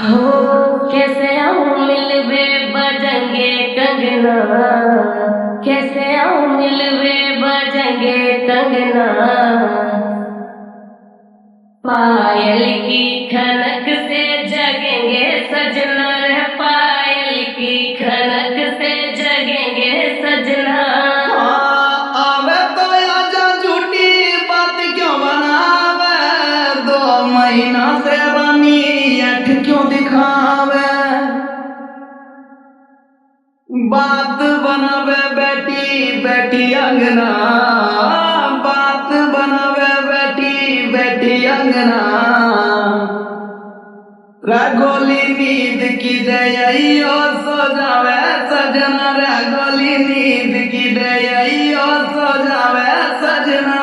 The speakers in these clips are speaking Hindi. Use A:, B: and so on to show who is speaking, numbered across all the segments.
A: हो कैसे आऊं मिलवे बजेंगे कंगना, कैसे आऊं मिलवे बजेंगे कंगना, पायल की खनक से जगेंगे सजना, पायल की खनक से जगेंगे सजना।
B: आवे तो आजा झूठी बात क्यों बनावे, 2 महीना से रानी अठ क्यों दिखावे, बात बनावे बेटी बेटी अंगना, बात बनावे बेटी बेटी अंगना, रगोली नींद की दयइयो सो जावे सजना, रगोली नींद की दयइयो सो जावे सजना।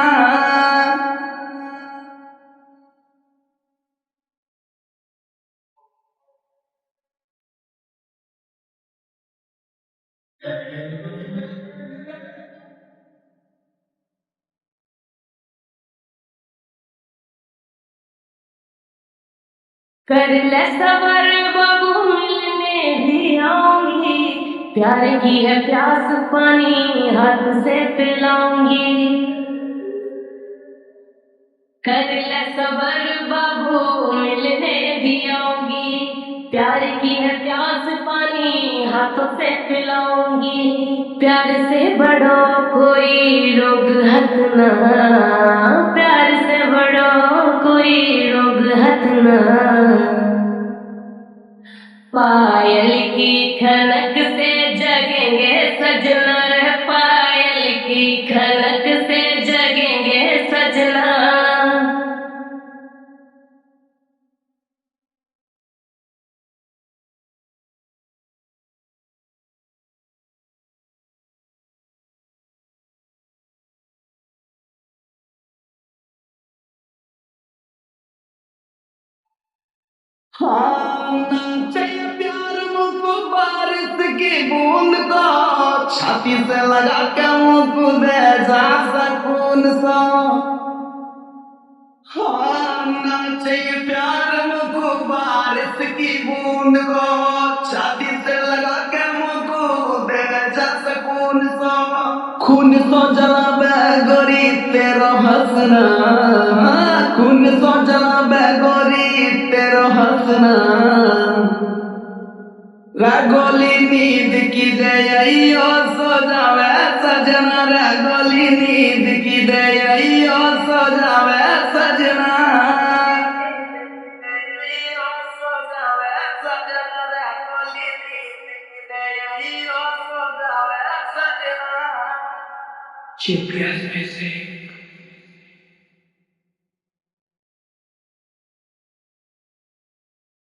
A: कर ले सबर बाबू मिलने भी आऊंगी, प्यार की है प्यास पानी हाथ से पिलाऊंगी। कर ले सबर बाबू मिलने भी आऊंगी, प्यार की है प्यास पानी हाथों से पिलाऊंगी। प्यार से बड़ो कोई रोग हत ना, प्यार से बड़ो कोई रोग हत ना, पायल की खनक से जगेंगे सजना, पायल की खनक से जगेंगे सजना।
B: हाँ नाचे प्यार मुझको बारिश की बूंद को, छाती से लगा के मुझको दे जा सकून सा। हाँ नाचे प्यार मुझको बारिश की बूंद को, छाती से लगा के मुझको दे जा सकून सा। खून सो जलावे गोरी तेरा हंसना, खून सो जलावे गोरी तेरा हंसना, रगोली नींद की दयइयो सो जावे सजना, रगोली नींद की दयइयो सो जावे सजना। GPS music.